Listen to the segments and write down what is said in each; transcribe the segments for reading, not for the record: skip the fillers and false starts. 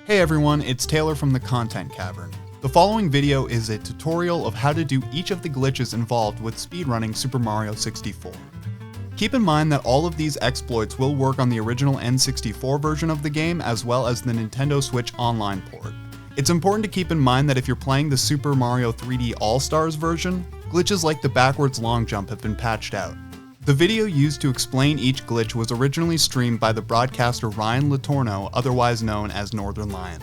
Hey everyone, it's Taylor from the Content Cavern. The following video is a tutorial of how to do each of the glitches involved with speedrunning Super Mario 64. Keep in mind that all of these exploits will work on the original N64 version of the game as well as the Nintendo Switch Online port. It's important to keep in mind that if you're playing the Super Mario 3D All-Stars version, glitches like the backwards long jump have been patched out. The video used to explain each glitch was originally streamed by the broadcaster Ryan Latorno, otherwise known as Northernlion.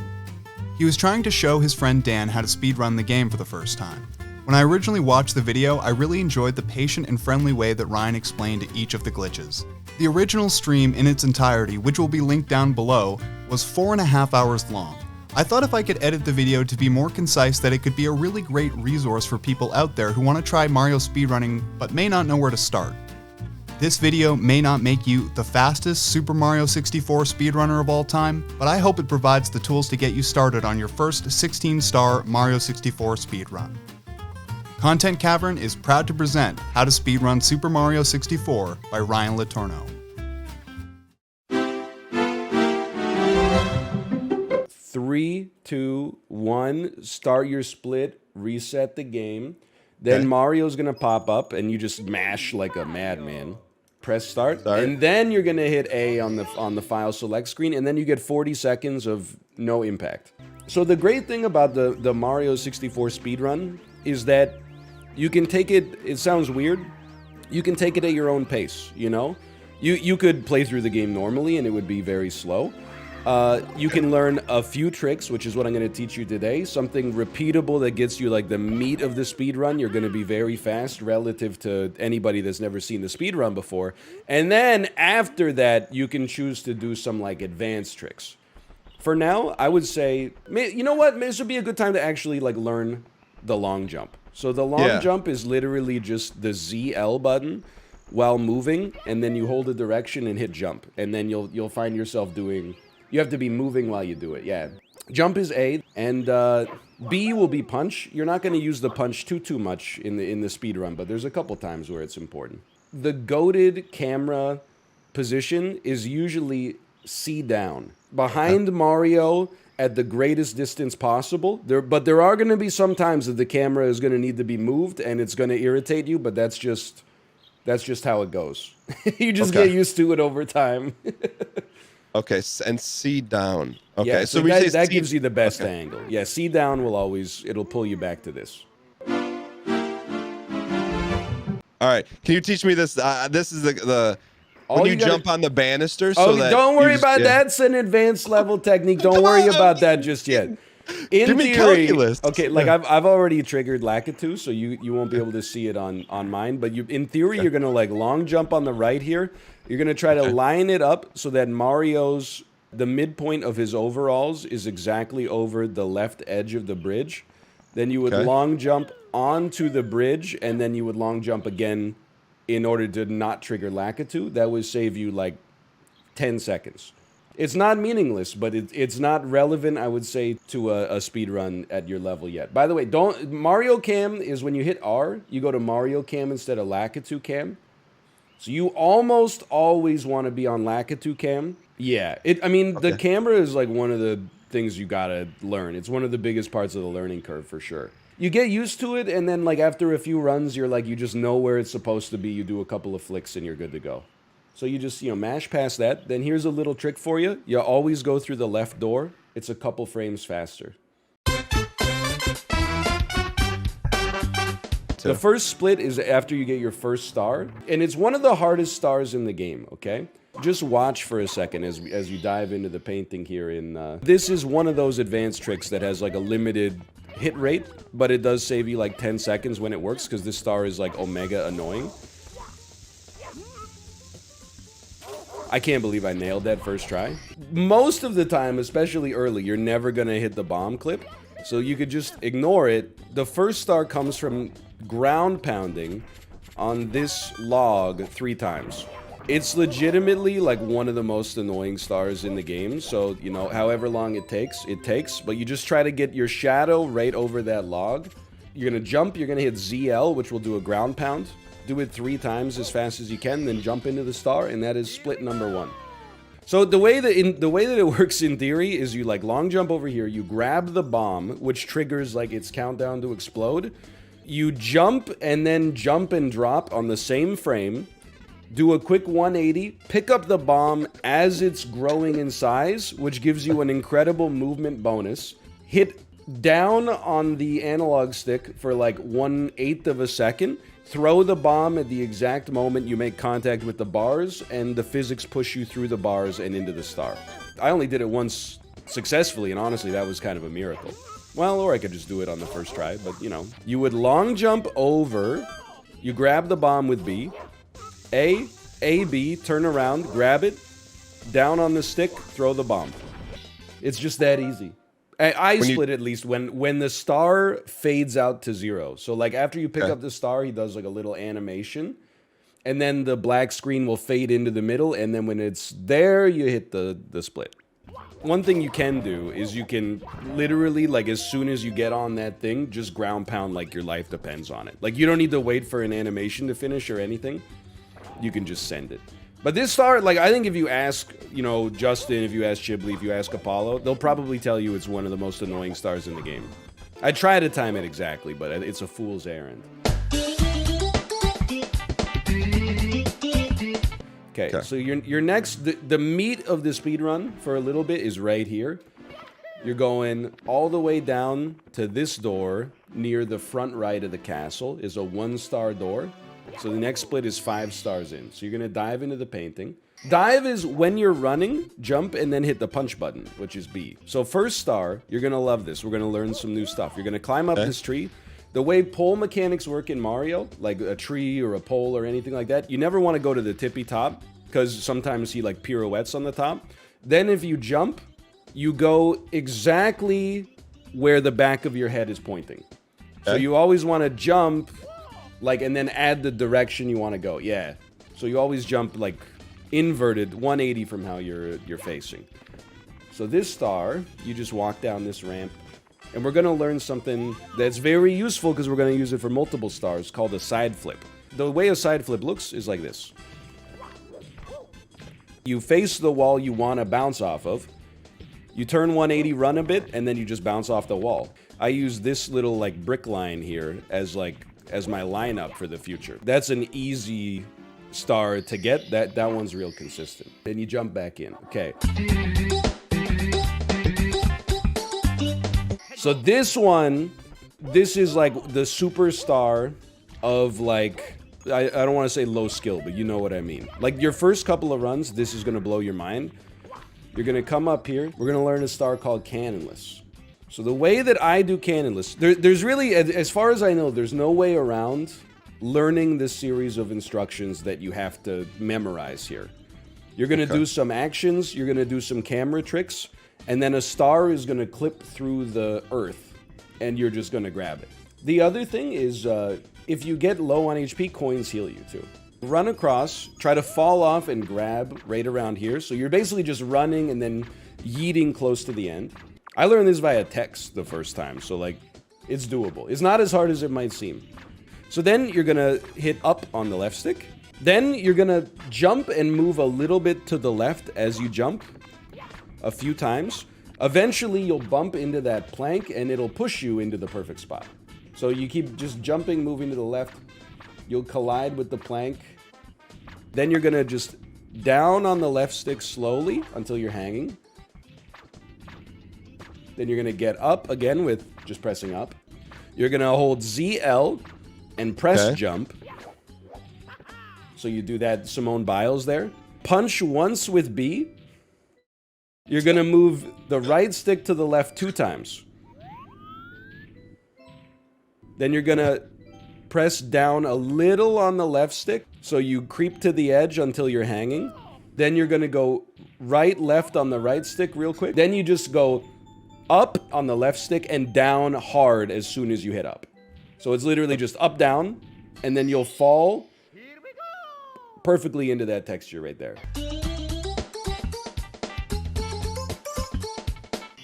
He was trying to show his friend Dan how to speedrun the game for the first time. When I originally watched the video, I really enjoyed the patient and friendly way that Ryan explained each of the glitches. The original stream in its entirety, which will be linked down below, was 4.5 hours long. I thought if I could edit the video to be more concise that it could be a really great resource for people out there who want to try Mario speedrunning but may not know where to start. This video may not make you the fastest Super Mario 64 speedrunner of all time, but I hope it provides the tools to get you started on your first 16-star Mario 64 speedrun. Content Cavern is proud to present How to Speedrun Super Mario 64 by Ryan Latorno. 3, 2, 1, start your split, reset the game. Then Mario's gonna pop up and you just mash like a madman. Press start. And then you're gonna hit A on the file select screen, and then you get 40 seconds of no impact. So the great thing about the Mario 64 speedrun is that you can take it sounds weird, you can take it at your own pace, you know? You could play through the game normally and it would be very slow. You can learn a few tricks, which is what I'm going to teach you today. Something repeatable that gets you like the meat of the speedrun. You're going to be very fast relative to anybody that's never seen the speedrun before. And then after that, you can choose to do some like advanced tricks. For now, I would say, you know what? This would be a good time to actually like learn the long jump. So the long jump is literally just the ZL button while moving, and then you hold the direction and hit jump. And then you'll find yourself doing... You have to be moving while you do it, yeah. Jump is A, and B will be punch. You're not going to use the punch too much in the speed run, but there's a couple times where it's important. The goated camera position is usually C down. Behind Mario at the greatest distance possible. But there are going to be some times that the camera is going to need to be moved, and it's going to irritate you, but that's just how it goes. You just get used to it over time. Okay, and C down. Okay, yeah, so that gives you the best angle. Yeah, C down will always, it'll pull you back to this. All right, can you teach me this? This is the when you jump on the banister. So that don't worry about that. That's an advanced level technique. Don't worry about that just yet. In theory, okay, like I've already triggered Lakitu, so you won't be able to see it on mine. But in theory, you're gonna like long jump on the right here. You're gonna try to line it up so that the midpoint of his overalls is exactly over the left edge of the bridge. Then you would long jump onto the bridge, and then you would long jump again in order to not trigger Lakitu. That would save you like 10 seconds. It's not meaningless, but it's not relevant, I would say, to a speed run at your level yet. By the way, Mario Cam is when you hit R, you go to Mario Cam instead of Lakitu Cam. So you almost always want to be on Lakitu Cam. Yeah, the camera is like one of the things you gotta learn. It's one of the biggest parts of the learning curve for sure. You get used to it, and then like after a few runs, you're like, you just know where it's supposed to be. You do a couple of flicks and you're good to go. So you just, mash past that. Then here's a little trick for you. You always go through the left door. It's a couple frames faster. The first split is after you get your first star, and it's one of the hardest stars in the game, okay? Just watch for a second as you dive into the painting here. This is one of those advanced tricks that has like a limited hit rate, but it does save you like 10 seconds when it works, because this star is like omega annoying. I can't believe I nailed that first try. Most of the time, especially early, you're never gonna hit the bomb clip, so you could just ignore it. The first star comes from ground pounding on this log 3 times. It's legitimately like one of the most annoying stars in the game, so, however long it takes, but you just try to get your shadow right over that log. You're gonna jump, you're gonna hit ZL, which will do a ground pound. Do it 3 times as fast as you can, then jump into the star, and that is split number 1. So the way that it works in theory is you like long jump over here, you grab the bomb, which triggers like its countdown to explode. You jump and then jump and drop on the same frame. Do a quick 180, pick up the bomb as it's growing in size, which gives you an incredible movement bonus. Hit down on the analog stick for like 1/8 of a second. Throw the bomb at the exact moment you make contact with the bars, and the physics push you through the bars and into the star. I only did it once successfully, and honestly, that was kind of a miracle. Well, or I could just do it on the first try, but you know. You would long jump over, you grab the bomb with B, A, B, turn around, grab it, down on the stick, throw the bomb. It's just that easy. I split at least when the star fades out to 0. So like after you pick up the star, he does like a little animation, and then the black screen will fade into the middle, and then when it's there, you hit the split. One thing you can do is you can literally, like as soon as you get on that thing, just ground pound like your life depends on it. Like you don't need to wait for an animation to finish or anything. You can just send it. But this star, like, I think if you ask, you know, Justin, if you ask Chiblee, if you ask Apollo, they'll probably tell you it's one of the most annoying stars in the game. I try to time it exactly, but it's a fool's errand. Okay, so your next, the meat of the speedrun for a little bit is right here. You're going all the way down to this door near the front right of the castle is a 1-star door. So the next split is 5 stars in. So you're going to dive into the painting. Dive is when you're running, jump, and then hit the punch button, which is B. So first star, you're going to love this. We're going to learn some new stuff. You're going to climb up this tree. The way pole mechanics work in Mario, like a tree or a pole or anything like that, you never want to go to the tippy top because sometimes he like pirouettes on the top. Then if you jump, you go exactly where the back of your head is pointing. So you always want to jump, like, and then add the direction you want to go. Yeah. So you always jump like inverted 180 from how you're facing. So this star, you just walk down this ramp, and we're going to learn something that's very useful because we're going to use it for multiple stars called a side flip. The way a side flip looks is like this. You face the wall you want to bounce off of. You turn 180, run a bit, and then you just bounce off the wall. I use this little like brick line here as my lineup for the future. That's an easy star to get. That one's real consistent. Then you jump back in. Okay. So this one, this is like the superstar of like, I don't want to say low skill, but you know what I mean. Like your first couple of runs, this is going to blow your mind. You're going to come up here. We're going to learn a star called Cannonless. So the way that I do Cannonless, there's really, as far as I know, there's no way around learning this series of instructions that you have to memorize here. You're going to do some actions, you're going to do some camera tricks, and then a star is going to clip through the earth, and you're just going to grab it. The other thing is, if you get low on HP, coins heal you too. Run across, try to fall off and grab right around here. So you're basically just running and then yeeting close to the end. I learned this via text the first time, so like, it's doable. It's not as hard as it might seem. So then you're gonna hit up on the left stick. Then you're gonna jump and move a little bit to the left as you jump a few times. Eventually you'll bump into that plank and it'll push you into the perfect spot. So you keep just jumping, moving to the left. You'll collide with the plank. Then you're gonna just down on the left stick slowly until you're hanging. Then you're gonna get up again with just pressing up. You're gonna hold ZL and press jump. So you do that Simone Biles there. Punch once with B. You're gonna move the right stick to the left 2 times. Then you're gonna press down a little on the left stick, so you creep to the edge until you're hanging. Then you're gonna go right, left on the right stick real quick. Then you just go up on the left stick and down hard as soon as you hit up. So it's literally just up, down, and then you'll fall perfectly into that texture right there.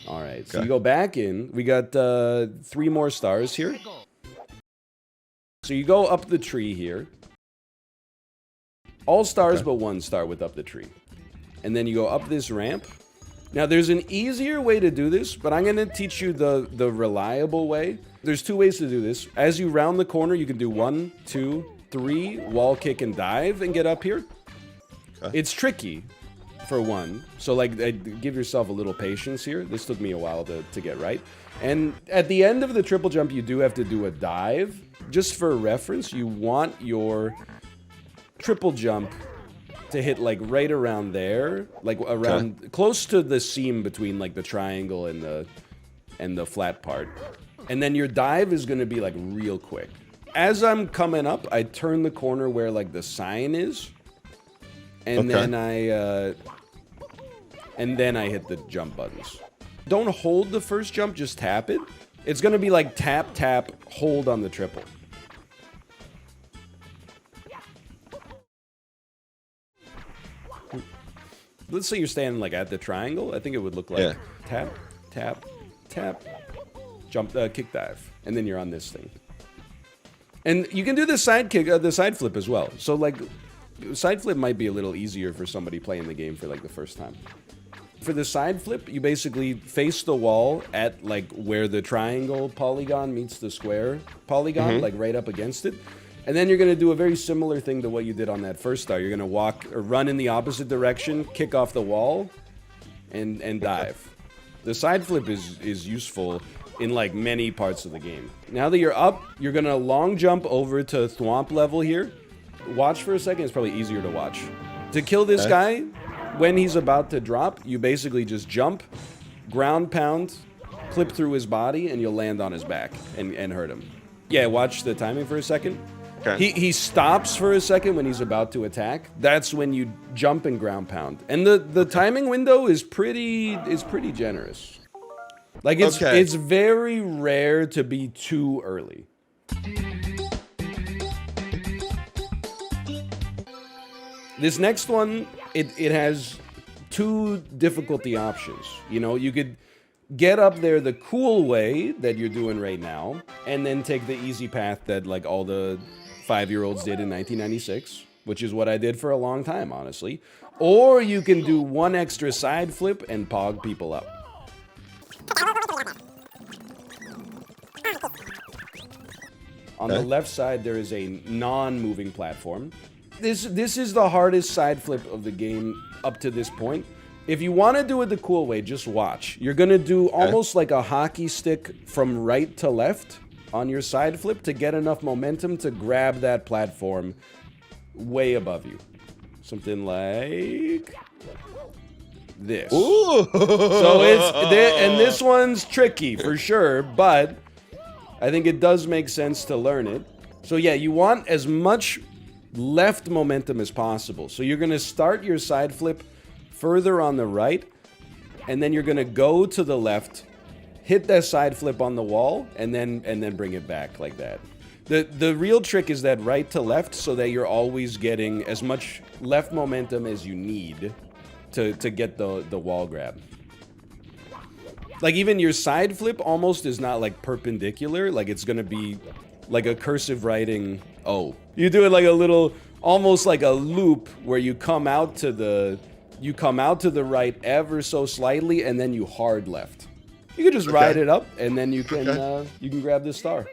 All right, so you go back in. We got 3 more stars here. So you go up the tree here. All stars but 1 star with up the tree. and then you go up this ramp. Now, there's an easier way to do this, but I'm going to teach you the reliable way. There's 2 ways to do this. As you round the corner, you can do 1, 2, 3, wall kick and dive and get up here. Okay. It's tricky, for one. So, like, give yourself a little patience here. This took me a while to get right. And at the end of the triple jump, you do have to do a dive. Just for reference, you want your triple jump to hit like right around there, like around close to the seam between like the triangle and the flat part. And then your dive is going to be like real quick. As I'm coming up, I turn the corner where like the sign is, and then I hit the jump buttons. Don't hold the first jump, just tap it. It's going to be like tap, tap, hold on the triple. Let's say you're standing like at the triangle. I think it would look like tap, tap, tap, jump, kick dive, and then you're on this thing. And you can do the side kick, the side flip as well. So like, side flip might be a little easier for somebody playing the game for like the first time. For the side flip, you basically face the wall at like where the triangle polygon meets the square polygon, like right up against it. And then you're going to do a very similar thing to what you did on that first star. You're going to walk or run in the opposite direction, kick off the wall, and dive. The side flip is useful in like many parts of the game. Now that you're up, you're going to long jump over to thwomp level here. Watch for a second. It's probably easier to watch. To kill this guy, when he's about to drop, you basically just jump, ground pound, clip through his body, and you'll land on his back and hurt him. Yeah, watch the timing for a second. Okay. He stops for a second when he's about to attack. That's when you jump and ground pound. And the timing window is pretty generous. Like it's very rare to be too early. This next one, it has 2 difficulty options. You know, you could get up there the cool way that you're doing right now, and then take the easy path that like all the 5-year-olds did in 1996, which is what I did for a long time, honestly. Or you can do 1 extra side flip and pog people up. On the left side, there is a non-moving platform. This is the hardest side flip of the game up to this point. If you want to do it the cool way, just watch. You're going to do almost like a hockey stick from right to left on your side flip to get enough momentum to grab that platform way above you. Something like this. Ooh. So and this one's tricky for sure, but I think it does make sense to learn it. So yeah, you want as much left momentum as possible. So you're going to start your side flip further on the right, and then you're going to go to the left, hit that side flip on the wall, and then bring it back like that. The real trick is that right to left, so that you're always getting as much left momentum as you need to get the wall grab. Like even your side flip almost is not like perpendicular, like it's gonna be like a cursive writing O. You do it like a little, almost like a loop where you come out to the right ever so slightly, and then you hard left. You can just ride it up, and then you can grab this star.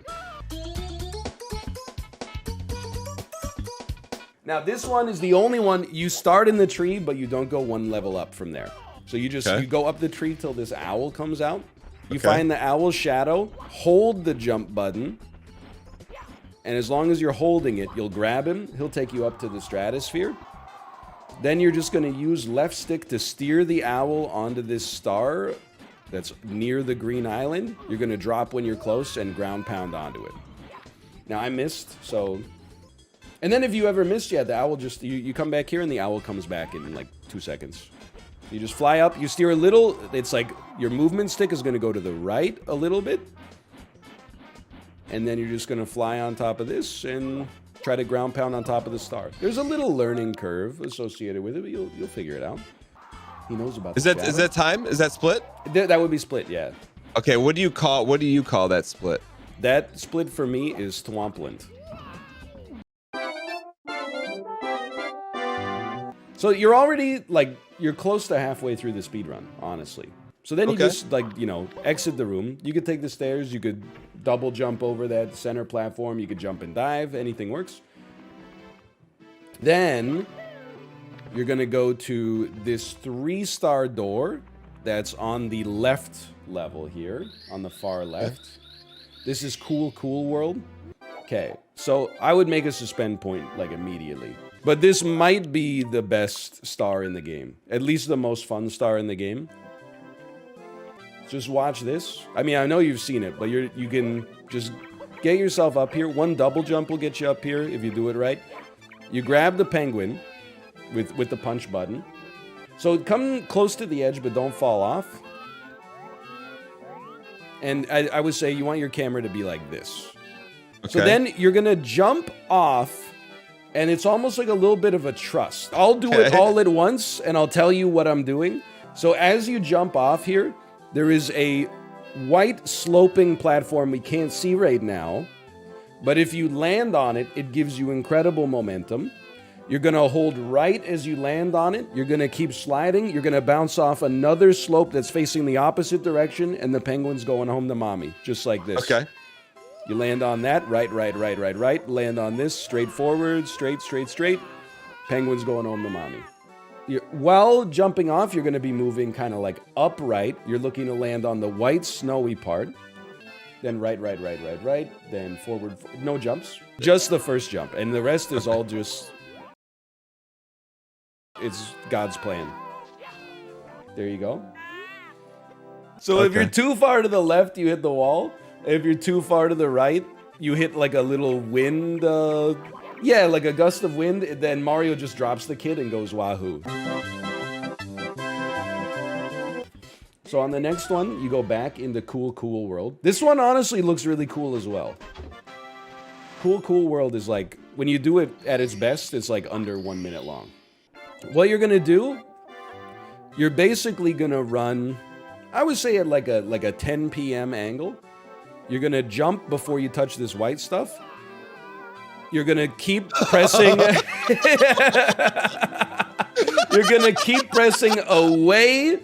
Now this one is the only one you start in the tree, but you don't go 1 level up from there. So you just you go up the tree till this owl comes out. You find the owl's shadow, hold the jump button, and as long as you're holding it, you'll grab him. He'll take you up to the stratosphere. Then you're just going to use left stick to steer the owl onto this star that's near the green island. You're going to drop when you're close and ground pound onto it. Now I missed, so... And then if you ever missed yet, the owl just... You come back here and the owl comes back in like 2 seconds. You just fly up, you steer a little. It's like your movement stick is going to go to the right a little bit. And then you're just going to fly on top of this and try to ground pound on top of the star. There's a little learning curve associated with it, but you'll figure it out. He knows about that. Is that time? Is that split? That would be split, yeah. Okay, what do you call that split? That split for me is Thwompland. So you're already, like, you're close to halfway through the speedrun, honestly. So then you just, like, you know, exit the room. You could take the stairs. You could double jump over that center platform. You could jump and dive. Anything works. Then you're going to go to this 3-star door that's on the left level here, on the far left. This is Cool World. Okay, so I would make a suspend point, like, immediately. But this might be the best star in the game. At least the most fun star in the game. Just watch this. I mean, I know you've seen it, but you can just get yourself up here. One double jump will get you up here if you do it right. You grab the penguin with the punch button. So come close to the edge, but don't fall off. And I would say you want your camera to be like this. Okay. So then you're going to jump off. And it's almost like a little bit of a trust. I'll do it all at once, and I'll tell you what I'm doing. So as you jump off here, there is a white sloping platform we can't see right now. But if you land on it, it gives you incredible momentum. You're going to hold right as you land on it. You're going to keep sliding. You're going to bounce off another slope that's facing the opposite direction, and the penguin's going home to mommy, just like this. Okay. You land on that, right. Land on this, straight forward, straight. Penguin's going home to mommy. While jumping off, you're going to be moving kind of like upright. You're looking to land on the white snowy part. Then right. Then forward. No jumps. Just the first jump. And the rest is all just... It's God's plan. There you go. So if you're too far to the left, you hit the wall. If you're too far to the right, you hit like a little wind, like a gust of wind, then Mario just drops the kid and goes wahoo. So on the next one, you go back into Cool World. This one honestly looks really cool as well. Cool World is like, when you do it at its best, it's like under 1 minute long. What you're gonna do, you're basically gonna run, I would say at like a 10 p.m. angle. You're going to jump before you touch this white stuff. You're going to keep pressing. You're going to keep pressing away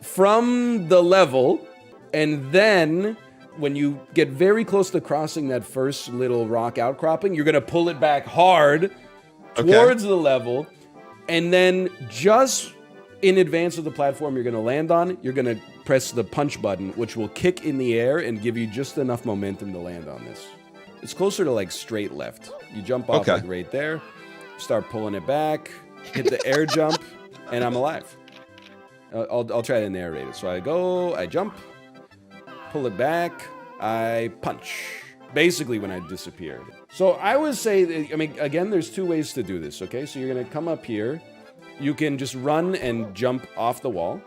from the level. And then when you get very close to crossing that first little rock outcropping, you're going to pull it back hard towards the level. And then just in advance of the platform you're going to land on, you're going to press the punch button, which will kick in the air and give you just enough momentum to land on this. It's closer to like straight left. You jump off like right there, start pulling it back, hit the air jump, and I'm alive. I'll try to narrate it. So I jump, pull it back, I punch. Basically when I disappeared. So I would say, I mean, again, there's two ways to do this, okay? So you're going to come up here. You can just run and jump off the wall.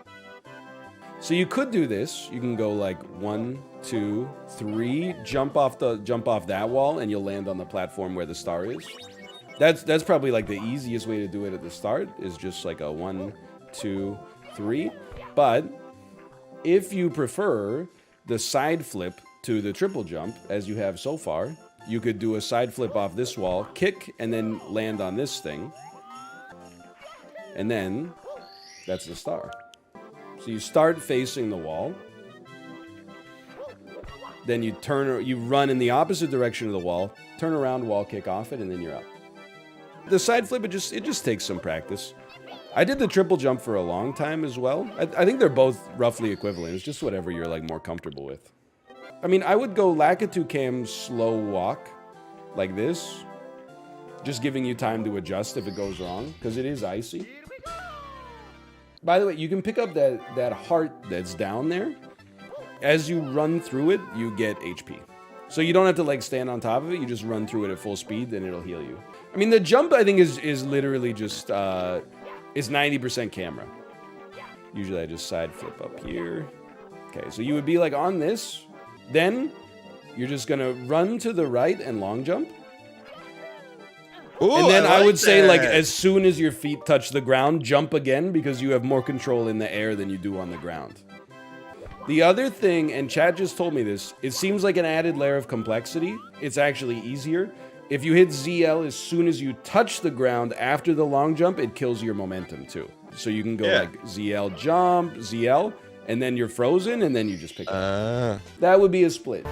So you could do this. You can go like 1, 2, 3, jump off that wall, and you'll land on the platform where the star is. That's probably like the easiest way to do it at the start, is just like a 1, 2, 3. But if you prefer the side flip to the triple jump, as you have so far, you could do a side flip off this wall, kick, and then land on this thing. And then that's the star. So you start facing the wall. Then you run in the opposite direction of the wall, turn around, wall kick off it, and then you're up. The side flip, it just takes some practice. I did the triple jump for a long time as well. I think they're both roughly equivalent. It's just whatever you're like more comfortable with. I mean, I would go Lakitu Cam slow walk like this, just giving you time to adjust if it goes wrong, because it is icy. By the way, you can pick up that heart that's down there. As you run through it, you get HP. So you don't have to like stand on top of it. You just run through it at full speed, then it'll heal you. I mean, the jump, I think, is literally just, is 90% camera. Usually I just side flip up here. Okay, so you would be like on this. Then you're just going to run to the right and long jump. Ooh, and then I would say, like, as soon as your feet touch the ground, jump again, because you have more control in the air than you do on the ground. The other thing, and Chad just told me this, it seems like an added layer of complexity. It's actually easier. If you hit ZL as soon as you touch the ground after the long jump, it kills your momentum too. So you can go like ZL jump, ZL, and then you're frozen, and then you just pick it up. That would be a split.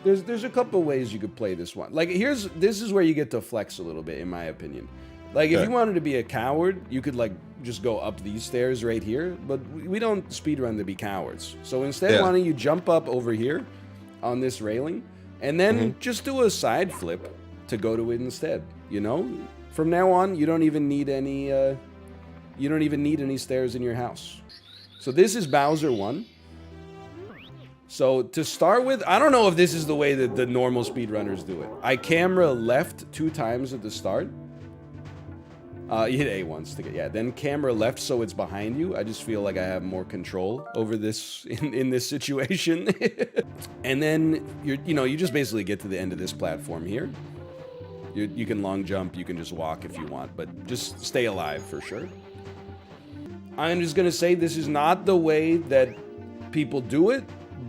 There's a couple ways you could play this one. Like this is where you get to flex a little bit, in my opinion. Like if you wanted to be a coward, you could like just go up these stairs right here, but we don't speedrun to be cowards. So instead, why don't you jump up over here on this railing, and then just do a side flip to go to it instead. You know, from now on, you don't even need any. You don't even need any stairs in your house. So this is Bowser 1. So to start with, I don't know if this is the way that the normal speedrunners do it. I camera left 2 times at the start. You hit A once to get, then camera left so it's behind you. I just feel like I have more control over this in this situation. And then you just basically get to the end of this platform here. You can long jump, you can just walk if you want, but just stay alive for sure. I'm just gonna say this is not the way that people do it,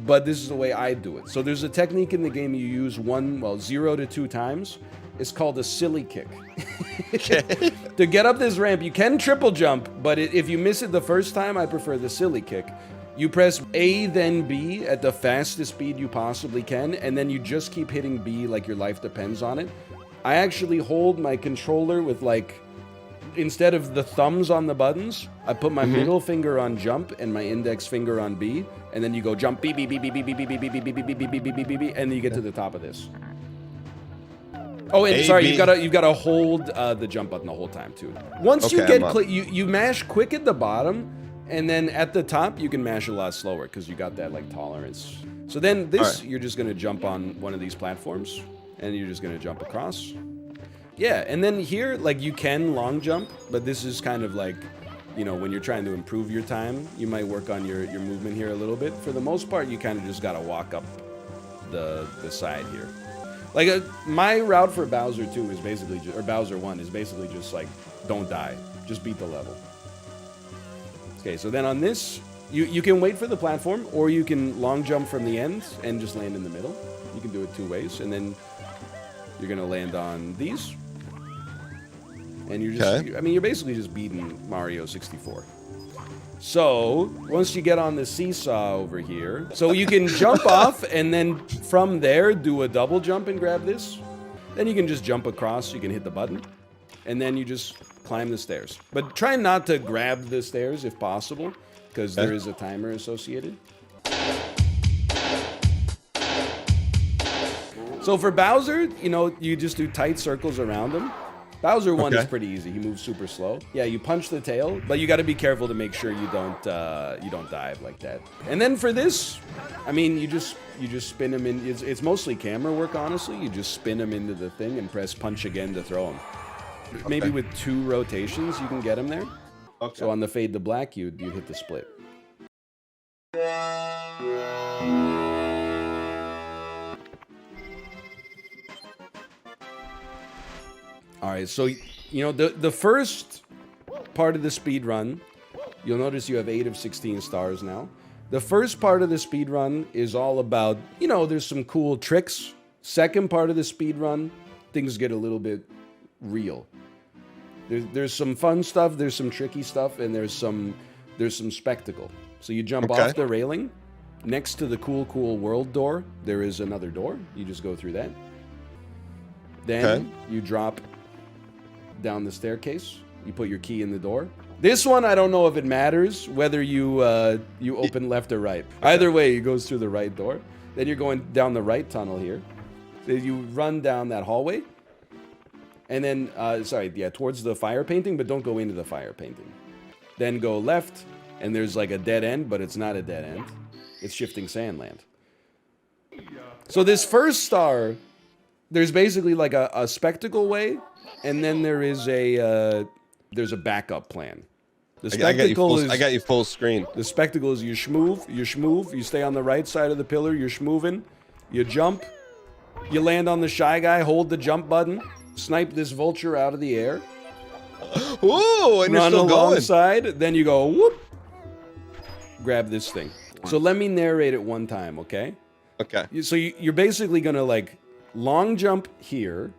but this is the way I do it. So there's a technique in the game you use 0 to 2 times. It's called a silly kick. To get up this ramp, you can triple jump, but if you miss it the first time, I prefer the silly kick. You press A, then B at the fastest speed you possibly can, and then you just keep hitting B like your life depends on it. I actually hold my controller with like, instead of the thumbs on the buttons, I put my middle finger on jump and my index finger on B, and then you go jump B, B, B, B, B, B, B, B, B, B, B, B, B, B, B, B, B, B, and then you get to the top of this. Oh, and sorry, you've got to hold the jump button the whole time too. Once you get you mash quick at the bottom, and then at the top you can mash a lot slower because you got that like tolerance. So then this, you're just gonna jump on one of these platforms, and you're just gonna jump across. Yeah, and then here, like you can long jump, but this is kind of like, you know, when you're trying to improve your time, you might work on your movement here a little bit. For the most part, you kind of just gotta walk up the side here. Like my route for Bowser 2 is basically, or Bowser 1 is basically just like, don't die, just beat the level. Okay, so then on this, you can wait for the platform, or you can long jump from the end and just land in the middle. You can do it 2 ways, and then you're gonna land on these. And you're just, I mean, you're basically just beating Mario 64. So, once you get on the seesaw over here, so you can jump off, and then from there, do a double jump and grab this. Then you can just jump across, you can hit the button, and then you just climb the stairs. But try not to grab the stairs if possible, because there is a timer associated. So for Bowser, you know, you just do tight circles around him. Bowser 1 is pretty easy. He moves super slow. Yeah, you punch the tail, but you got to be careful to make sure you don't dive like that. And then for this, I mean, you just spin him in. It's mostly camera work, honestly. You just spin him into the thing and press punch again to throw him. Maybe with 2 rotations, you can get him there. So on the fade to black, you'd hit the split. All right, so, you know, the first part of the speed run, you'll notice you have 8 of 16 stars now. The first part of the speed run is all about, you know, there's some cool tricks. Second part of the speed run, things get a little bit real. There's some fun stuff, there's some tricky stuff, and there's some spectacle. So you jump off the railing. Next to the cool world door, there is another door. You just go through that. Then you drop down the staircase. You put your key in the door. This one, I don't know if it matters whether you open left or right. Either way, it goes through the right door. Then you're going down the right tunnel here. So you run down that hallway. And then, towards the fire painting, but don't go into the fire painting. Then go left, and there's like a dead end, but it's not a dead end. It's shifting sand land. So this first star, there's basically like a spectacle way, and then there's a backup plan. The spectacle I got you full screen. The spectacle is you shmoove, you stay on the right side of the pillar, you're schmooving, you jump, you land on the shy guy, hold the jump button, snipe this vulture out of the air. Ooh, and you're still going. Run alongside, then you go whoop, grab this thing. So let me narrate it one time, okay? Okay. So you're basically gonna like long jump here.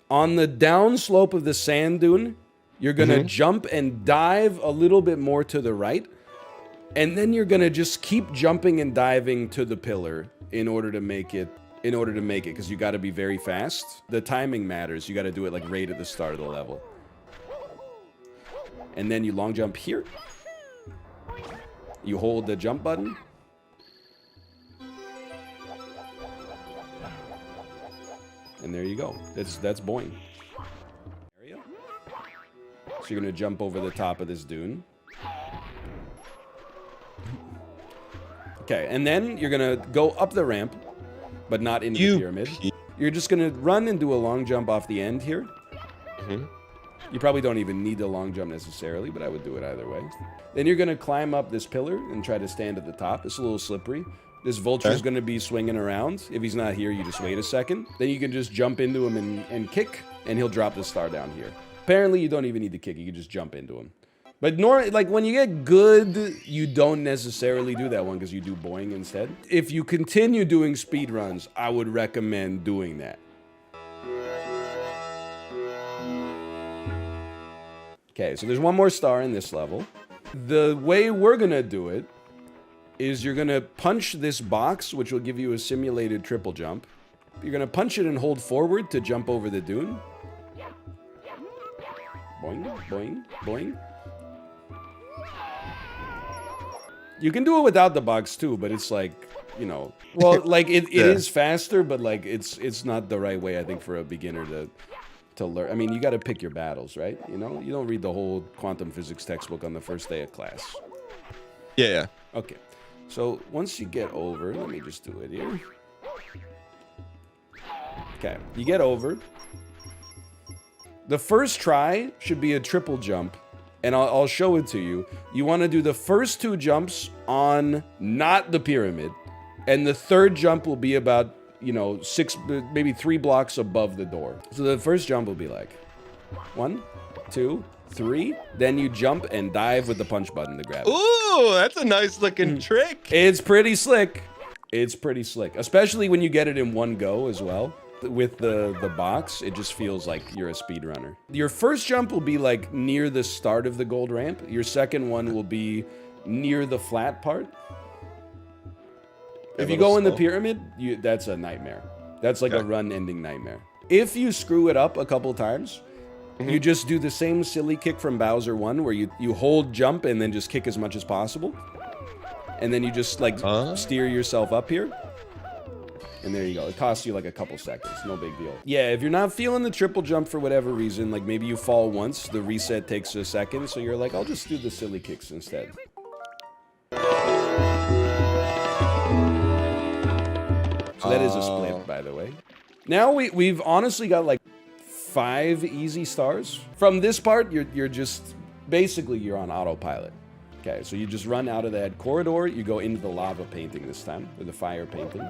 On the down slope of the sand dune, you're gonna jump and dive a little bit more to the right. And then you're gonna just keep jumping and diving to the pillar in order to make it, because you gotta be very fast. The timing matters. You gotta do it like right at the start of the level. And then you long jump here. You hold the jump button. And there you go. That's boing. So you're gonna jump over the top of this dune. Okay, and then you're gonna go up the ramp, but not into the pyramid. You're just gonna run and do a long jump off the end here. You probably don't even need the long jump necessarily, but I would do it either way. Then you're gonna climb up this pillar and try to stand at the top. It's a little slippery. This vulture is gonna be swinging around. If he's not here, you just wait a second. Then you can just jump into him and kick, and he'll drop the star down here. Apparently, you don't even need to kick. You can just jump into him. But like when you get good, you don't necessarily do that one because you do boing instead. If you continue doing speedruns, I would recommend doing that. Okay, so there's one more star in this level. The way we're gonna do it is you're gonna punch this box, which will give you a simulated triple jump. You're gonna punch it and hold forward to jump over the dune. Boing, boing, boing. You can do it without the box too, but it's like, you know, well, like it is faster, but like it's not the right way, I think, for a beginner to learn. I mean, you got to pick your battles, right? You know, you don't read the whole quantum physics textbook on the first day of class. Yeah. Okay. So once you get over, let me just do it here. Okay, you get over. The first try should be a triple jump. And I'll show it to you. You want to do the first two jumps on not the pyramid. And the third jump will be about, you know, 6, maybe 3 blocks above the door. So the first jump will be like 1, 2, 3. Then you jump and dive with the punch button to grab it. Ooh, that's a nice looking trick. It's pretty slick. It's pretty slick. Especially when you get it in one go as well. With the box, it just feels like you're a speedrunner. Your first jump will be like near the start of the gold ramp. Your second one will be near the flat part. If you go in the pyramid, that's a nightmare. That's like a run-ending nightmare. If you screw it up a couple times, you just do the same silly kick from Bowser 1 where you hold jump and then just kick as much as possible. And then you just like steer yourself up here. And there you go. It costs you like a couple seconds. No big deal. Yeah, if you're not feeling the triple jump for whatever reason, like maybe you fall once, the reset takes a second, so you're like, I'll just do the silly kicks instead. So that is a split, by the way. Now we've honestly got like 5 easy stars. From this part, you're just, basically you're on autopilot. Okay, so you just run out of that corridor, you go into the lava painting this time, or the fire painting.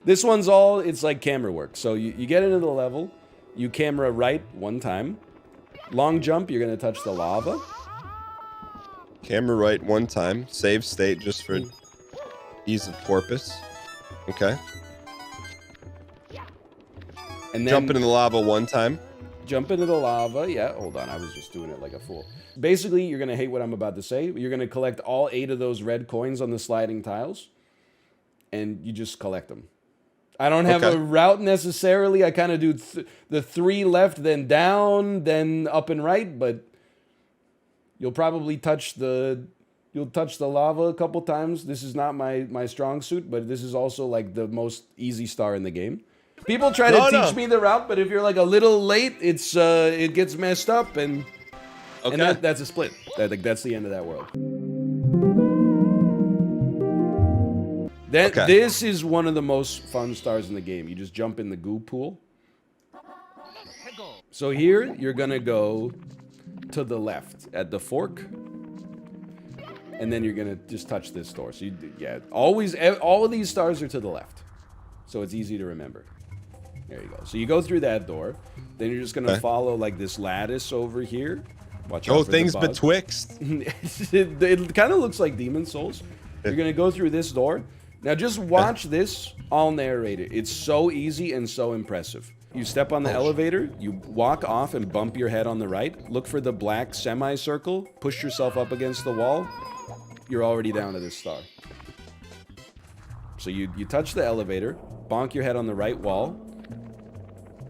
This one's all, it's like camera work. So you get into the level, you camera right 1 time. Long jump, you're gonna touch the lava. Camera right 1 time. Save state just for ease of porpoise. Okay. And then jump into the lava 1 time. Jump into the lava. Yeah, hold on. I was just doing it like a fool. Basically, you're gonna hate what I'm about to say. You're gonna collect all 8 of those red coins on the sliding tiles. And you just collect them. I don't have a route necessarily. I kind of do the 3 left, then down, then up and right, but you'll probably touch the lava a couple times. This is not my strong suit, but this is also like the most easy star in the game. People try to teach me the route, but if you're like a little late, it gets messed up, and that's a split. That's the end of that world. This is one of the most fun stars in the game. You just jump in the goo pool. So here, you're gonna go to the left at the fork. And then you're gonna just touch this door. So all of these stars are to the left. So it's easy to remember. There you go. So you go through that door. Then you're just gonna follow like this lattice over here. Watch out for things the bug. betwixt. It kind of looks like Demon Souls. You're gonna go through this door. Now just watch this. I'll narrate it. It's so easy and so impressive. You step on the elevator, you walk off and bump your head on the right. Look for the black semicircle. Push yourself up against the wall. You're already down to this star. So you touch the elevator, bonk your head on the right wall.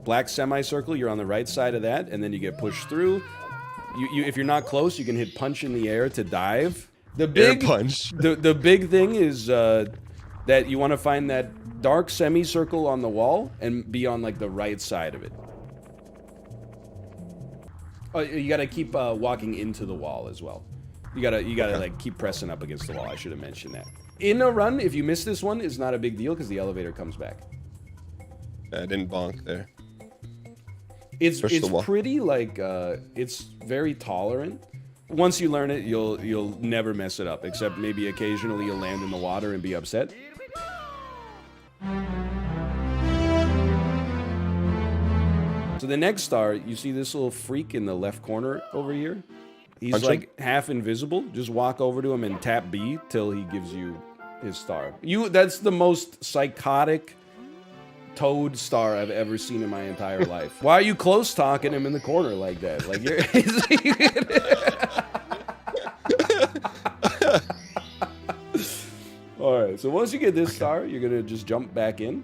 Black semicircle, you're on the right side of that, and then you get pushed through. If you're not close, you can hit punch in the air to dive. The big air punch. the big thing is that you want to find that dark semicircle on the wall and be on like the right side of it. Oh, you gotta keep walking into the wall as well. You gotta like keep pressing up against the wall. I should have mentioned that. In a run, if you miss this one, it's not a big deal because the elevator comes back. I didn't bonk there. It's pretty like it's very tolerant. Once you learn it, you'll never mess it up, except maybe occasionally you'll land in the water and be upset. So the next star, you see this little freak in the left corner over here? He's Punch like him? half invisible. Just walk over to him and tap B till he gives you his star. That's the most psychotic toad star I've ever seen in my entire life. Why are you close talking him in the corner like that? Like you're All right, so once you get this star, you're gonna just jump back in.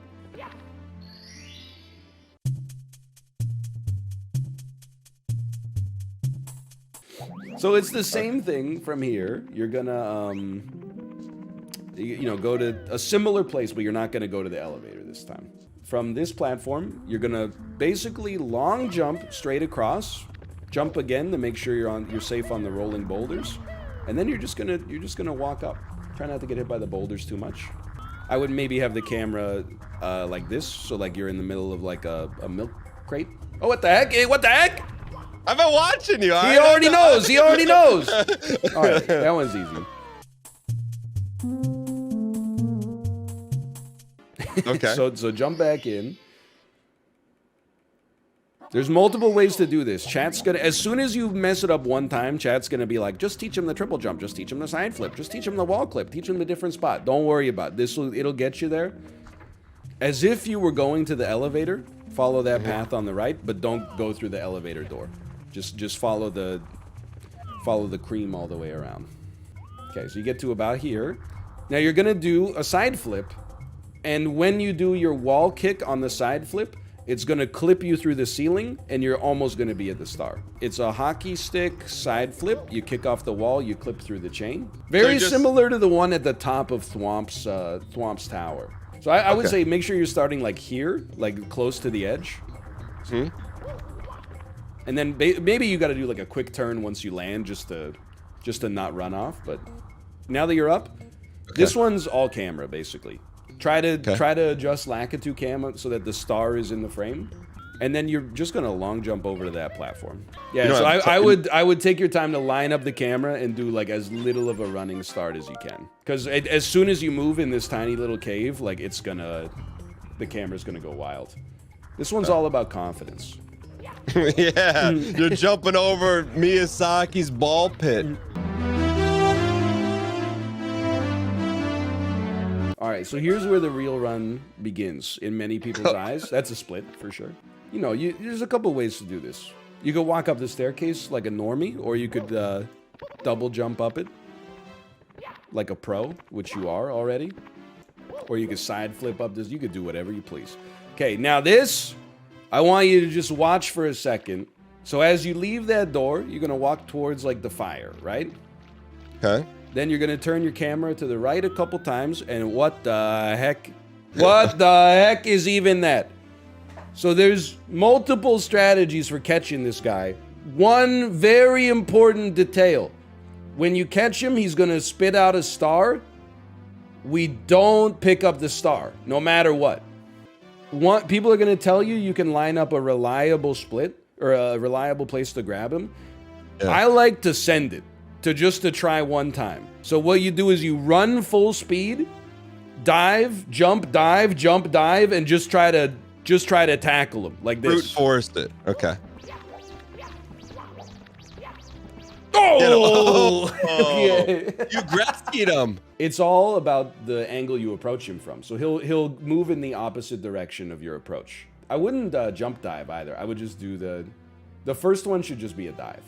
So it's the same thing from here. You're gonna, you know, go to a similar place, but you're not gonna go to the elevator this time. From this platform, you're gonna basically long jump straight across, jump again to make sure you're safe on the rolling boulders, and then you're just gonna walk up. Try not to get hit by the boulders too much. I would maybe have the camera like this, so like you're in the middle of like a milk crate. Oh, what the heck? Hey, what the heck? I've been watching you. He already knows. He already knows. All right, that one's easy. Okay. So jump back in. There's multiple ways to do this. Chat's gonna, as soon as you mess it up one time, chat's gonna be like, just teach him the triple jump, just teach him the side flip, just teach him the wall clip, teach him the different spot. Don't worry about it. It'll get you there. As if you were going to the elevator, follow that path on the right, but don't go through the elevator door. Just follow the cream all the way around. Okay, so you get to about here. Now you're gonna do a side flip, and when you do your wall kick on the side flip, it's gonna clip you through the ceiling, and you're almost gonna be at the star. It's a hockey stick side flip. You kick off the wall, you clip through the chain. Very similar to the one at the top of Thwomp's tower. So I would say make sure you're starting like here, like close to the edge. And then maybe you got to do like a quick turn once you land, just to not run off. But now that you're up, this one's all camera basically. Try to adjust Lakitu camera so that the star is in the frame, and then you're just gonna long jump over to that platform. Yeah, so I would take your time to line up the camera and do like as little of a running start as you can, because as soon as you move in this tiny little cave, like the camera's gonna go wild. This one's all about confidence. Yeah, you're jumping over Miyazaki's ball pit. All right, so here's where the real run begins in many people's eyes. That's a split for sure. You know, there's a couple ways to do this. You could walk up the staircase like a normie, or you could double jump up it like a pro, which you are already. Or you could side flip up this. You could do whatever you please. Okay, now this, I want you to just watch for a second. So as you leave that door, you're gonna walk towards like the fire, right? Okay. Then you're gonna turn your camera to the right a couple times, and what the heck? What the heck is even that? So there's multiple strategies for catching this guy. One very important detail. When you catch him, he's gonna spit out a star. We don't pick up the star, no matter what. People are gonna tell you can line up a reliable split, or a reliable place to grab him. Yeah. I like to send it. To try one time. So what you do is you run full speed, dive, jump, dive, and just try to tackle him like this. Brute forced it. Okay. Oh! You Gretzky'd him. It's all about the angle you approach him from. So he'll move in the opposite direction of your approach. I wouldn't jump dive either. I would just do the first one should just be a dive.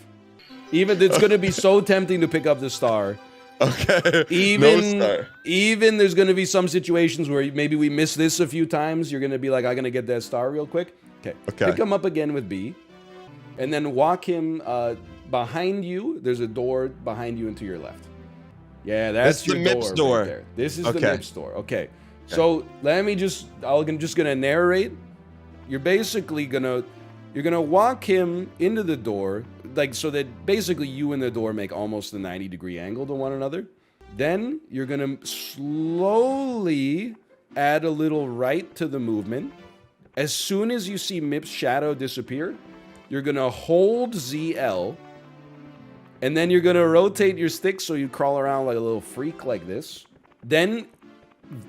Even it's going to be so tempting to pick up the star. Okay. Even no star. Even there's going to be some situations where maybe we miss this a few times. You're going to be like, I'm going to get that star real quick. Okay. Pick him up again with B, and then walk him behind you. There's a door behind you and to your left. Yeah, that's your the MIPS door. right there. This is the MIPS door. Okay. So let me I'm just gonna narrate. You're basically you're gonna walk him into the door, like so that basically you and the door make almost a 90-degree angle to one another. Then you're gonna slowly add a little right to the movement. As soon as you see MIPS shadow disappear, you're gonna hold ZL, and then you're gonna rotate your stick so you crawl around like a little freak like this. Then,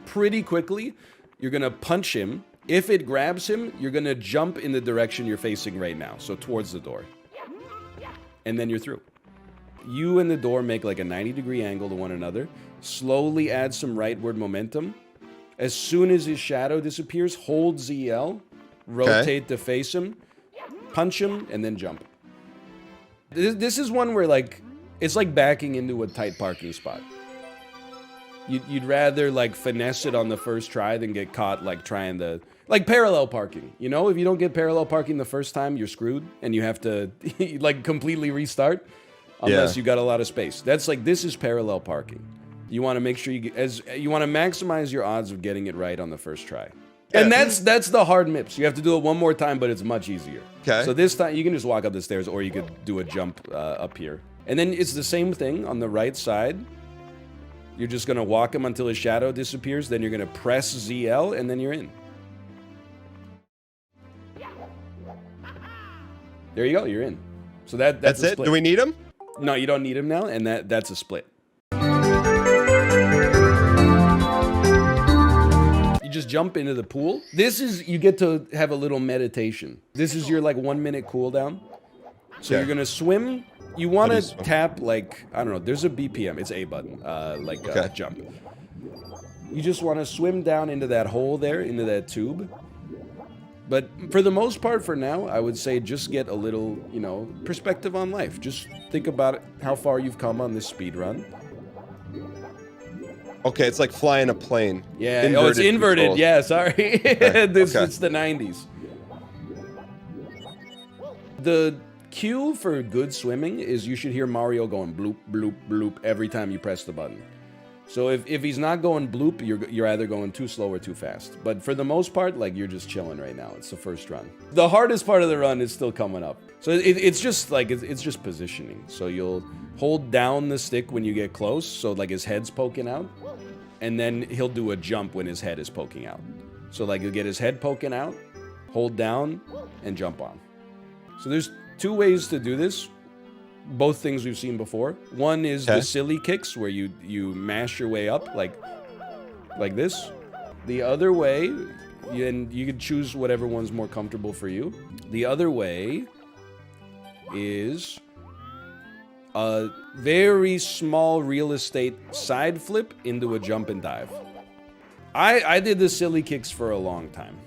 pretty quickly, you're gonna punch him. If it grabs him, you're gonna jump in the direction you're facing right now, so towards the door. And then you're through. You and the door make like a 90-degree angle to one another. Slowly add some rightward momentum. As soon as his shadow disappears, hold ZL, rotate to face him, punch him, and then jump. This is one where, like, it's like backing into a tight parking spot. You'd rather, like, finesse it on the first try than get caught, like, trying to... Like, parallel parking, you know? If you don't get parallel parking the first time, you're screwed, and you have to, like, completely restart, unless you got a lot of space. That's, like, this is parallel parking. You want to make sure you want to maximize your odds of getting it right on the first try. And that's the hard MIPS. You have to do it one more time, but it's much easier. Okay. So this time, you can just walk up the stairs, or you could do a jump up here. And then it's the same thing on the right side. You're just going to walk him until his shadow disappears. Then you're going to press ZL, and then you're in. There you go. You're in. So that's a it? split. Do we need him? No, you don't need him now, and that's a split. Just jump into the pool. This is, you get to have a little meditation. This is your like 1 minute cooldown. So you're gonna swim. You want to tap like, I don't know, there's a BPM, it's A button, jump. You just want to swim down into that hole there, into that tube. But for the most part for now, I would say just get a little, you know, perspective on life. Just think about how far you've come on this speed run. Okay, it's like flying a plane. Yeah, it's inverted. Controls. Yeah, sorry. It's the 90s. The cue for good swimming is you should hear Mario going bloop, bloop, bloop every time you press the button. So if he's not going bloop, you're either going too slow or too fast. But for the most part, like, you're just chilling right now. It's the first run. The hardest part of the run is still coming up. So it's just like, it's just positioning. So you'll hold down the stick when you get close, so like his head's poking out. And then he'll do a jump when his head is poking out. So like, you'll get his head poking out, hold down, and jump on. So there's two ways to do this. Both things we've seen before. One is the silly kicks, where you mash your way up like this. The other way, and you can choose whatever one's more comfortable for you. The other way is a very small real estate side flip into a jump and dive. I did the silly kicks for a long time.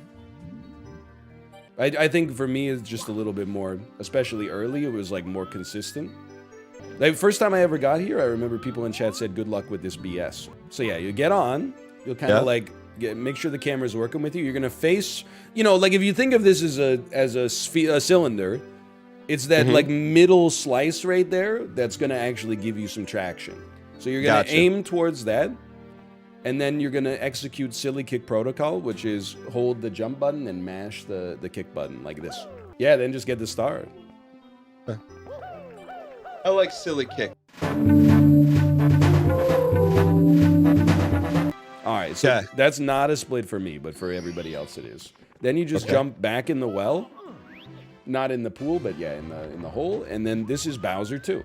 I think for me, it's just a little bit more, especially early, it was like more consistent. Like, first time I ever got here, I remember people in chat said, good luck with this BS. So yeah, you get on, you'll kind of like, make sure the camera's working with you. You're gonna face, you know, like if you think of this as a cylinder, it's that like middle slice right there that's gonna actually give you some traction. So you're gonna aim towards that. And then you're going to execute silly kick protocol, which is hold the jump button and mash the kick button like this. Yeah, then just get the star. I like silly kick. All right, so that's not a split for me, but for everybody else it is. Then you just jump back in the well. Not in the pool, but yeah, in the hole. And then this is Bowser 2.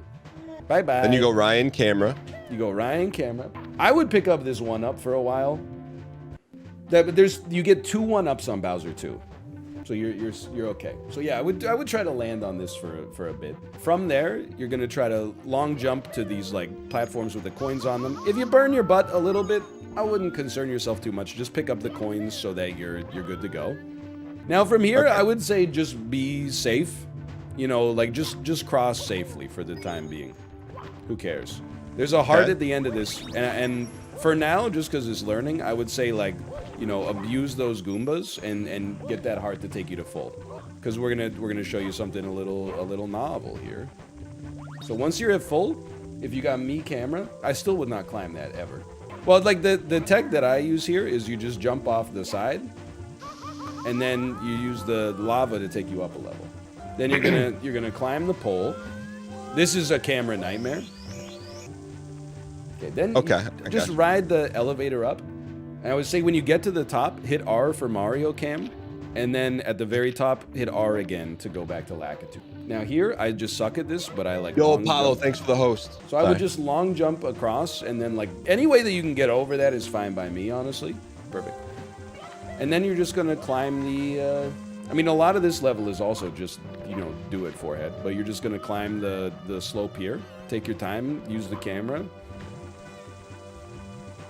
Bye-bye. Then you go Ryan camera. You go Ryan camera. I would pick up this 1-up for a while. You get 2 1-ups on Bowser 2. So you're okay. So yeah, I would try to land on this for a bit. From there, you're gonna try to long jump to these like platforms with the coins on them. If you burn your butt a little bit, I wouldn't concern yourself too much. Just pick up the coins so that you're good to go. Now from here, I would say just be safe. You know, like just cross safely for the time being. Who cares? There's a heart at the end of this, and for now, just because it's learning, I would say like, you know, abuse those Goombas and get that heart to take you to full, because we're gonna show you something a little novel here. So once you're at full, if you got me camera, I still would not climb that ever. Well, like the tech that I use here is you just jump off the side, and then you use the lava to take you up a level. Then you're gonna climb the pole. This is a camera nightmare. Okay, then just ride the elevator up. And I would say when you get to the top, hit R for Mario Cam, and then at the very top, hit R again to go back to Lakitu. Now here, I just suck at this, but I like. Yo, Apollo, thanks for the host. So I would just long jump across, and then like any way that you can get over that is fine by me, honestly. Perfect. And then you're just gonna climb the. I mean, a lot of this level is also just, you know, do it forehead, but you're just gonna climb the slope here. Take your time, use the camera.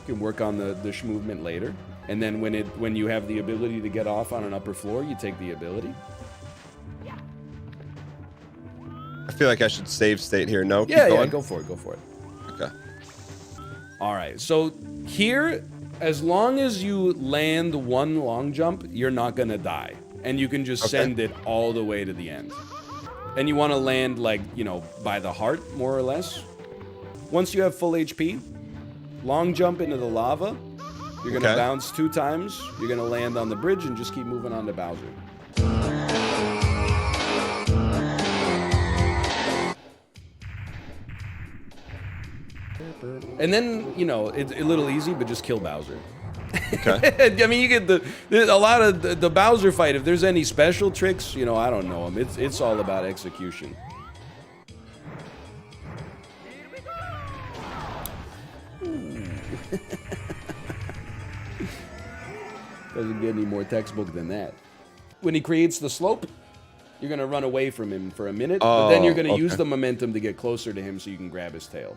You can work on the movement later, and then when you have the ability to get off on an upper floor, you take the ability. I feel like I should save state here. No, yeah, go for it. Okay. All right, so here, as long as you land one long jump, you're not gonna die, and you can just send it all the way to the end. And you want to land like, you know, by the heart, more or less. Once you have full HP. Long jump into the lava. You're going to bounce 2 times. You're going to land on the bridge and just keep moving on to Bowser. And then, you know, it's a little easy, but just kill Bowser. Okay. I mean, you get a lot of the Bowser fight. If there's any special tricks, you know, I don't know them. It's all about execution. Doesn't get any more textbook than that. When he creates the slope, you're gonna run away from him for a minute, but then you're gonna use the momentum to get closer to him so you can grab his tail.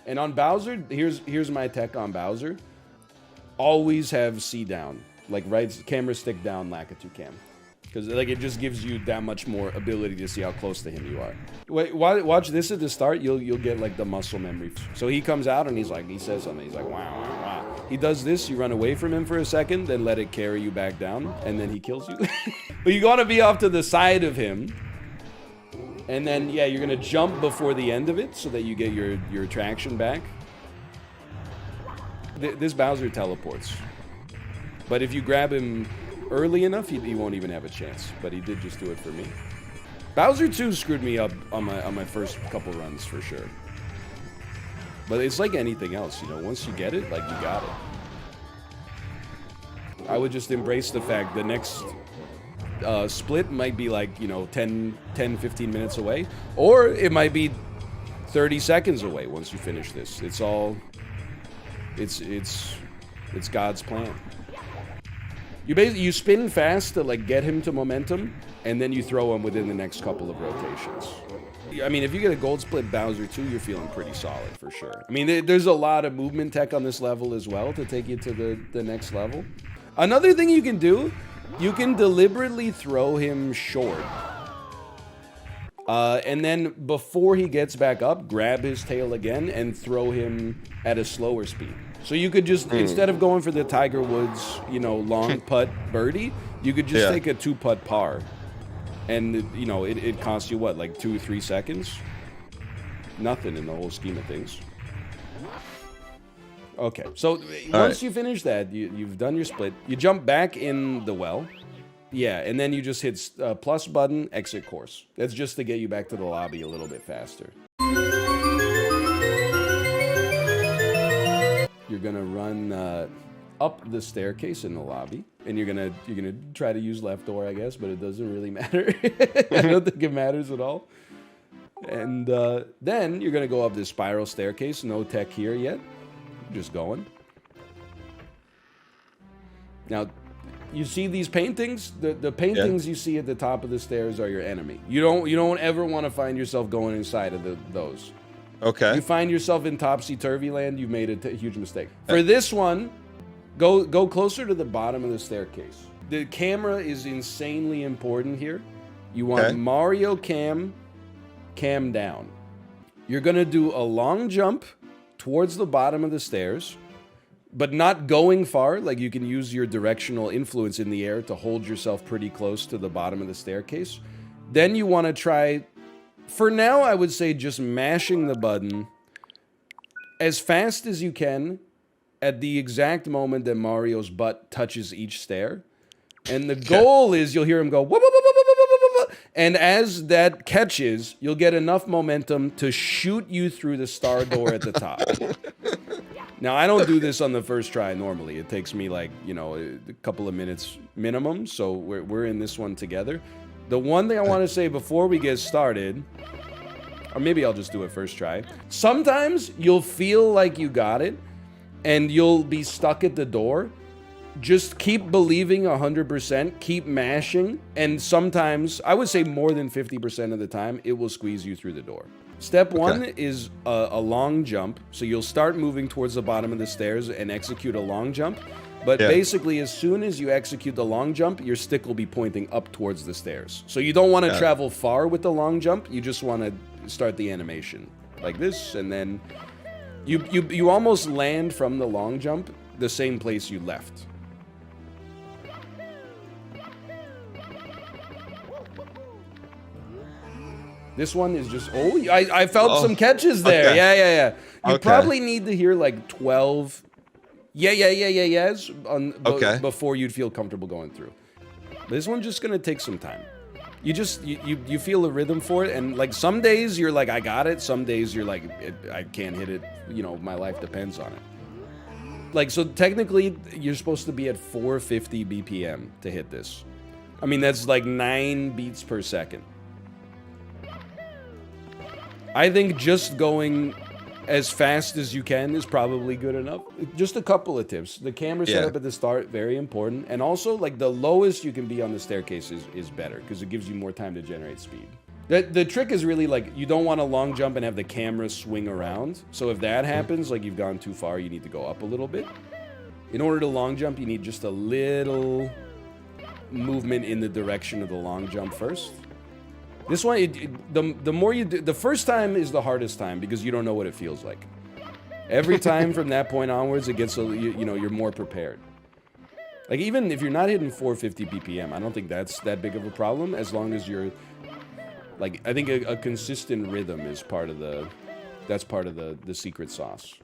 And on Bowser, here's my tech on Bowser. Always have C down, like right camera stick down, Lakitu cam. Because like it just gives you that much more ability to see how close to him you are. Wait, watch this at the start. You'll get like the muscle memory. So he comes out and he says something. He's like, wow, wow, wow. He does this. You run away from him for a second, then let it carry you back down, and then he kills you. But you gotta be off to the side of him, and then yeah, you're gonna jump before the end of it so that you get your traction back. This Bowser teleports, but if you grab him early enough, he won't even have a chance, but he did just do it for me. Bowser 2 screwed me up on my first couple runs for sure. But it's like anything else, you know, once you get it, like you got it. I would just embrace the fact the next split might be like, you know, 10, 15 minutes away, or it might be 30 seconds away once you finish this. It's all, it's God's plan. You spin fast to like get him to momentum, and then you throw him within the next couple of rotations. I mean, if you get a gold split Bowser 2, you're feeling pretty solid for sure. I mean, there's a lot of movement tech on this level as well to take you to the next level. Another thing you can do, you can deliberately throw him short. And then before he gets back up, grab his tail again and throw him at a slower speed. So you could just, instead of going for the Tiger Woods, you know, long putt birdie, you could just take a 2-putt par. And, you know, it costs you, what, like 2-3 seconds? Nothing in the whole scheme of things. Okay, so once you finish that, you've done your split. You jump back in the well. Yeah, and then you just hit plus button, exit course. That's just to get you back to the lobby a little bit faster. You're gonna run up the staircase in the lobby, and you're gonna try to use left door, I guess, but it doesn't really matter. I don't think it matters at all. And then you're gonna go up this spiral staircase. No tech here yet. Just going. Now, You see these paintings? The paintings you see at the top of the stairs are your enemy. You don't ever want to find yourself going inside of those. Okay. You find yourself in topsy-turvy land, you've made a huge mistake. For this one, go closer to the bottom of the staircase. The camera is insanely important here. You want Mario cam down. You're gonna do a long jump towards the bottom of the stairs, but not going far. Like, you can use your directional influence in the air to hold yourself pretty close to the bottom of the staircase. Then you want to try, for now, I would say just mashing the button as fast as you can at the exact moment that Mario's butt touches each stair. And the goal is you'll hear him go, whoop, whoop, whoop, whoop, whoop, whoop, whoop. And as that catches, you'll get enough momentum to shoot you through the star door at the top. Now, I don't do this on the first try normally. It takes me like, you know, a couple of minutes minimum, so we're in this one together. The one thing I want to say before we get started, or maybe I'll just do it first try. Sometimes you'll feel like you got it, and you'll be stuck at the door. Just keep believing 100%, keep mashing, and sometimes, I would say more than 50% of the time, it will squeeze you through the door. Step one is a long jump. So you'll start moving towards the bottom of the stairs and execute a long jump. But basically, as soon as you execute the long jump, your stick will be pointing up towards the stairs. So you don't want to travel far with the long jump. You just want to start the animation like this, and then you almost land from the long jump the same place you left. This one is just, I felt some catches there. Yeah. You probably need to hear like 12 yeahs before you'd feel comfortable going through. This one's just gonna take some time. You feel a rhythm for it, and like some days you're like, I got it. Some days you're like, I can't hit it. You know, my life depends on it. Like, so technically you're supposed to be at 450 BPM to hit this. I mean, that's like 9 beats per second. I think just going as fast as you can is probably good enough. Just a couple of tips. The camera setup at the start, very important. And also, like, the lowest you can be on the staircase is better, because it gives you more time to generate speed. The trick is really, like, you don't want a long jump and have the camera swing around. So if that happens, like, you've gone too far, you need to go up a little bit. In order to long jump, you need just a little movement in the direction of the long jump first. This one, the more you do, the first time is the hardest time because you don't know what it feels like. Every time from that point onwards, it gets, you know, you're more prepared. Like, even if you're not hitting 450 BPM, I don't think that's that big of a problem, as long as you're, like, I think a consistent rhythm is part of the secret sauce.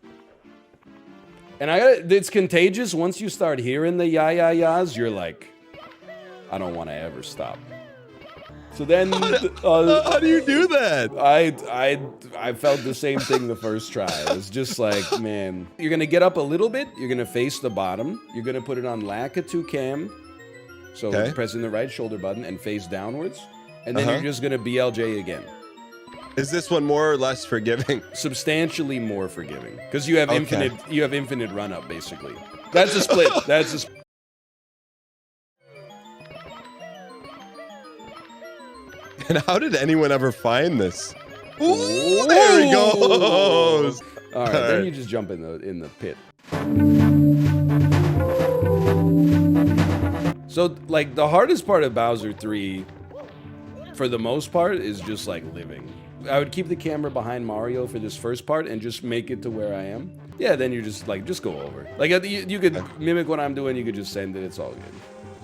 And it's contagious. Once you start hearing the yahs, you're like, I don't want to ever stop. So then, how do you do that? I felt the same thing the first try. It was just like, man, you're gonna get up a little bit. You're gonna face the bottom. You're gonna put it on Lakitu cam. So pressing the right shoulder button and face downwards, and then you're just gonna BLJ again. Is this one more or less forgiving? Substantially more forgiving, because you have infinite run up basically. That's a split. That's a split. And how did anyone ever find this? Ooh, there he goes. All right, then you just jump in the pit. So, like, the hardest part of Bowser 3, for the most part, is just like living. I would keep the camera behind Mario for this first part and just make it to where I am. Yeah, then you're just like, just go over. Like, you could mimic what I'm doing. You could just send it. It's all good.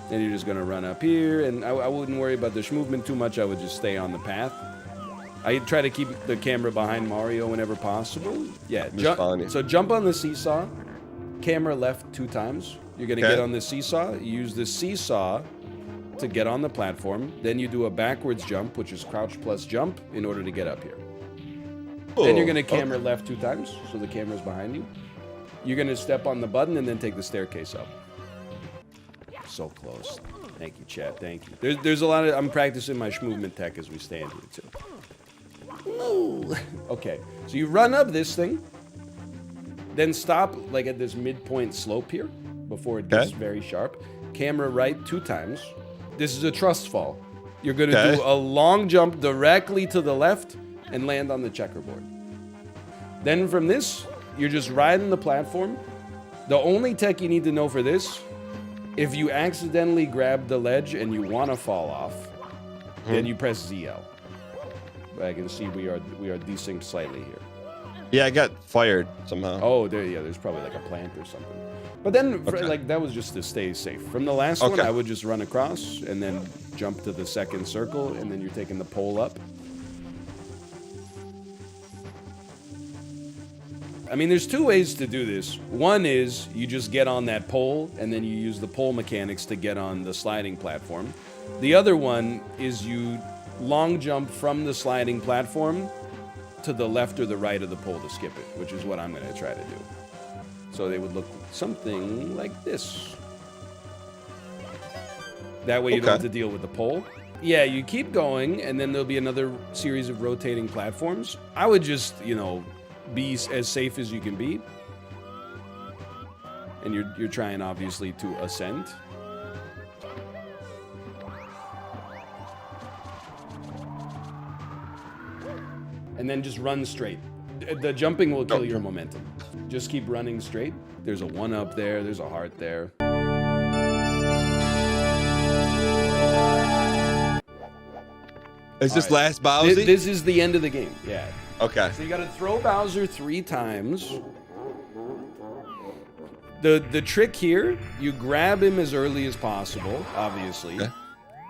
Then you're just gonna run up here, and I wouldn't worry about the movement too much. I would just stay on the path. I try to keep the camera behind Mario whenever possible. Yeah, so jump on the seesaw, camera left 2 times. You're gonna get on the seesaw, you use the seesaw to get on the platform, then you do a backwards jump, which is crouch plus jump, in order to get up here. Then you're gonna camera left 2 times, so the camera's behind you. You're gonna step on the button and then take the staircase up. So close. Thank you, chat. Thank you. There's a lot of... I'm practicing my movement tech as we stand here, too. Ooh. Okay, so you run up this thing, then stop, like, at this midpoint slope here, before it gets very sharp. camera right 2 times. This is a trust fall. You're going to do a long jump directly to the left and land on the checkerboard. Then from this, you're just riding the platform. The only tech you need to know for this, if you accidentally grab the ledge and you want to fall off, then you press ZL. But I can see we are desynced slightly here. Yeah, I got fired somehow. Oh, there's probably like a plant or something. But then, like, that was just to stay safe. From the last one, I would just run across and then jump to the second circle, and then you're taking the pole up. I mean, there's 2 ways to do this. One is you just get on that pole, and then you use the pole mechanics to get on the sliding platform. The other one is you long jump from the sliding platform to the left or the right of the pole to skip it, which is what I'm going to try to do. So they would look something like this. That way you don't have to deal with the pole. Yeah, you keep going, and then there'll be another series of rotating platforms. I would just, you know, be as safe as you can be. And you're trying, obviously, to ascend. And then just run straight. The jumping will kill your momentum. Just keep running straight. There's a 1 up there. There's a heart there. Is this last Bowser? This is the end of the game. Yeah. Okay. So you got to throw Bowser 3 times. The trick here, you grab him as early as possible, obviously. Okay.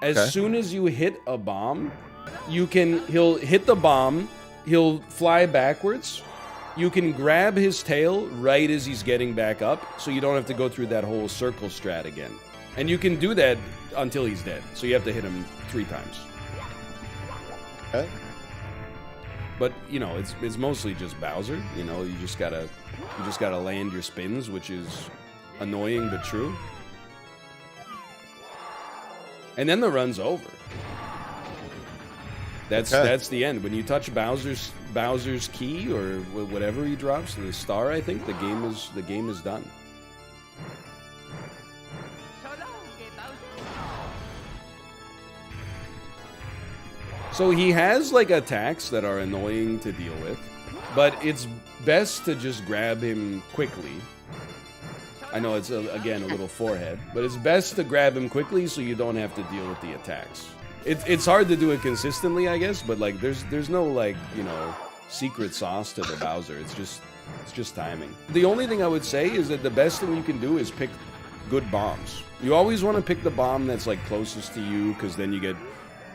As soon as you hit a bomb, he'll hit the bomb, he'll fly backwards. You can grab his tail right as he's getting back up, so you don't have to go through that whole circle strat again. And you can do that until he's dead. So you have to hit him 3 times. Okay. But you know, it's mostly just Bowser. You know, you just gotta land your spins, which is annoying but true. And then the run's over. That's the end. When you touch Bowser's key or whatever he drops, the star, I think the game is done. So he has like attacks that are annoying to deal with, but it's best to just grab him quickly. I know it's again a little forehead, but it's best to grab him quickly so you don't have to deal with the attacks. It's hard to do it consistently, I guess, but like there's no like, you know, secret sauce to the Bowser. It's just timing. The only thing I would say is that the best thing you can do is pick good bombs. You always want to pick the bomb that's like closest to you, because then you get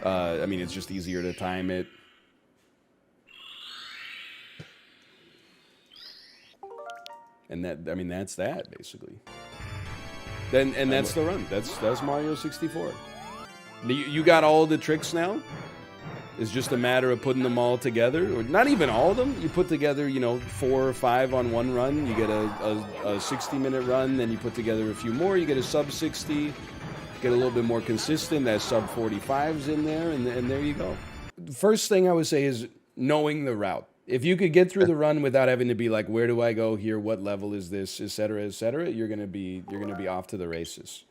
I mean, it's just easier to time it. And that's that basically. And that's the run. That's Mario 64. You got all the tricks now. It's just a matter of putting them all together, or not even all of them. You put together, you know, 4 or 5 on one run. You get a 60-minute run. Then you put together a few more. You get a sub 60. Get a little bit more consistent. That sub 45's in there, and there you go. First thing I would say is knowing the route. If you could get through the run without having to be like, where do I go here? What level is this, etc., etc., you're gonna be off to the races.